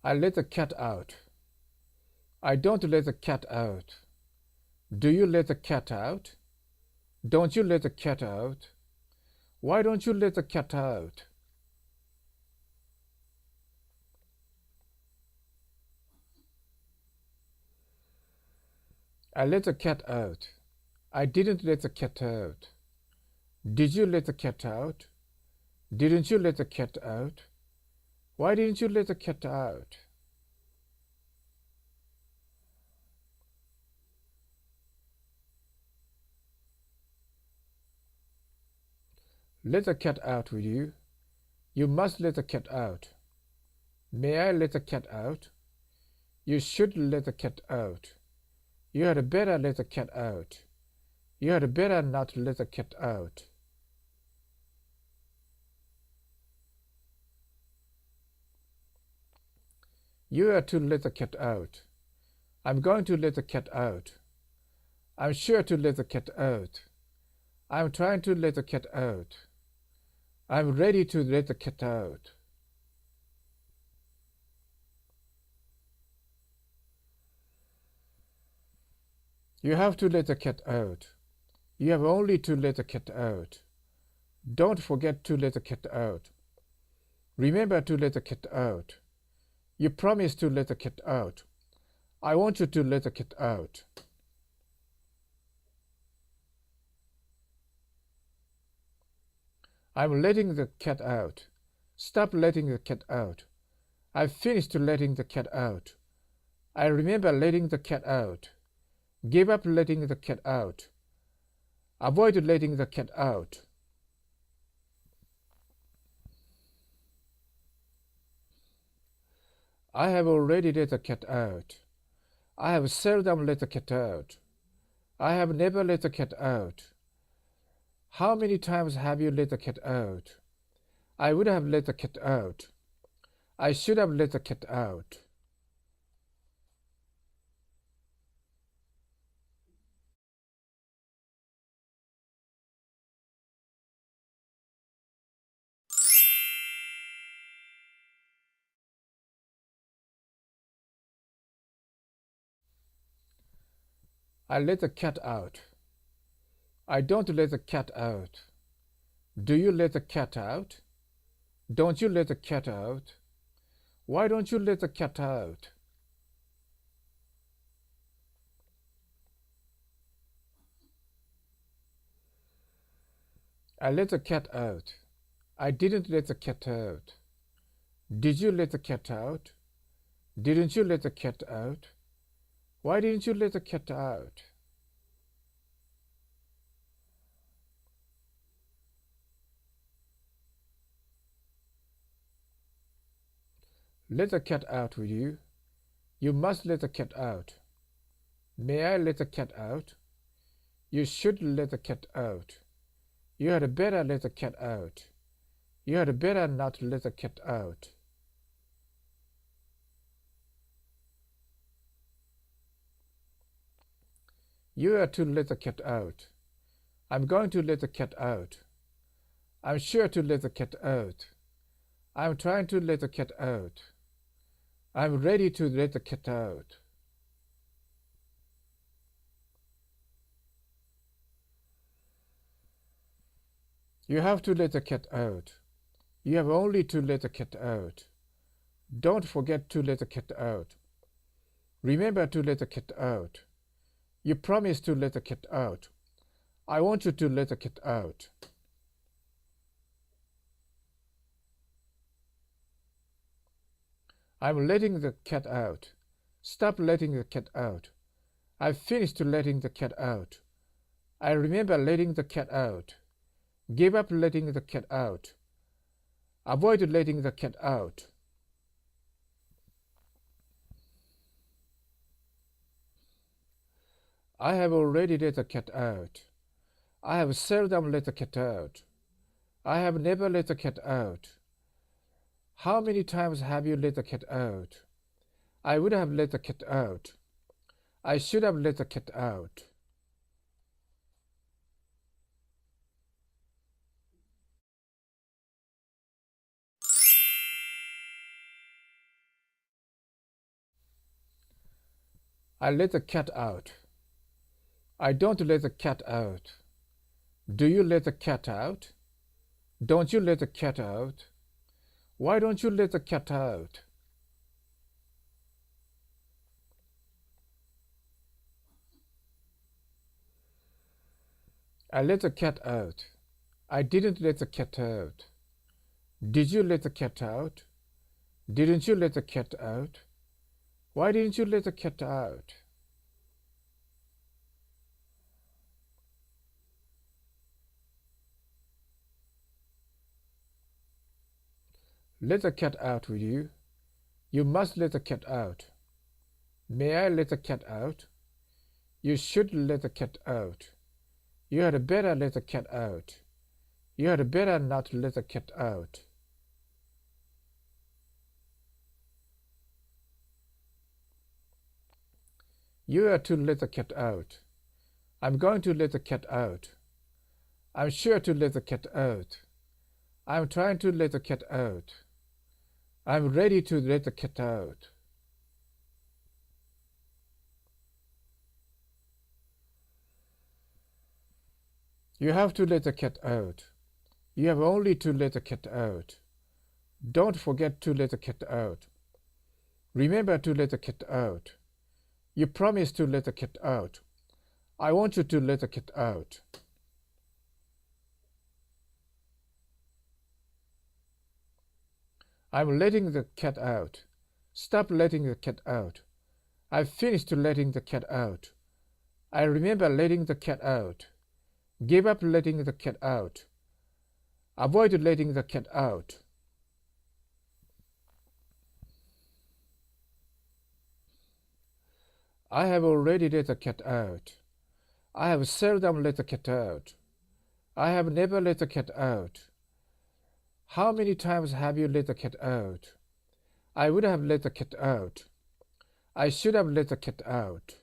I let the cat out. I don't let the cat out. Do you let the cat out? Don't you let the cat out? Why don't you let the cat out? I let the cat out. I didn't let the cat out. Did you let the cat out? Didn't you let the cat out? Why didn't you let the cat out? Let the cat out, will you? You must let the cat out. May I let the cat out? You should let the cat out. You had better let the cat out. You had better not let the cat out. You are to let the cat out. I'm going to let the cat out. I'm sure to let the cat out. I'm trying to let the cat out. I'm ready to let the cat out. You have to let the cat out. You have only to let the cat out. Don't forget to let the cat out. Remember to let the cat out. You promised to let the cat out. I want you to let the cat out. I'm letting the cat out. Stop letting the cat out. I've finished letting the cat out. I remember letting the cat out. Give up letting the cat out. Avoid letting the cat out. I have already let the cat out. I have seldom let the cat out. I have never let the cat out. How many times have you let the cat out? I would have let the cat out. I should have let the cat out. I let the cat out. I don't let the cat out. Do you let the cat out? Don't you let the cat out? Why don't you let the cat out? I let the cat out. I didn't let the cat out. Did you let the cat out? Didn't you let the cat out? Why didn't you let the cat out? Let the cat out, will you? You must let the cat out. May I let the cat out? You should let the cat out. You had better let the cat out. You had better not let the cat out. You are to let the cat out. I'm going to let the cat out. I'm sure to let the cat out. I'm trying to let the cat out. I'm ready to let the cat out. You have to let the cat out. You have only to let the cat out. Don't forget to let the cat out. Remember to let the cat out. You promised to let the cat out. I want you to let the cat out. I'm letting the cat out. Stop letting the cat out. I've finished letting the cat out. I remember letting the cat out. Give up letting the cat out. Avoid letting the cat out. I have already let the cat out. I have seldom let the cat out. I have never let the cat out. How many times have you let the cat out? I would have let the cat out. I should have let the cat out. I let the cat out. I don't let the cat out. Do you let the cat out? Don't you let the cat out? Why don't you let the cat out? I let the cat out. I didn't let the cat out. Did you let the cat out? Didn't you let the cat out? Why didn't you let the cat out? Let the cat out, will you? You must let the cat out. May I let the cat out? You should let the cat out. You had better let the cat out. You had better not let the cat out. You are to let the cat out. I'm going to let the cat out. I'm sure to let the cat out. I'm trying to let the cat out. I'm ready to let the cat out. You have to let the cat out. You have only to let the cat out. Don't forget to let the cat out. Remember to let the cat out. You promised to let the cat out. I want you to let the cat out. I'm letting the cat out. Stop letting the cat out. I've finished letting the cat out. I remember letting the cat out. Give up letting the cat out. Avoid letting the cat out. I have already let the cat out. I have seldom let the cat out. I have never let the cat out. How many times have you let the cat out? I would have let the cat out. I should have let the cat out.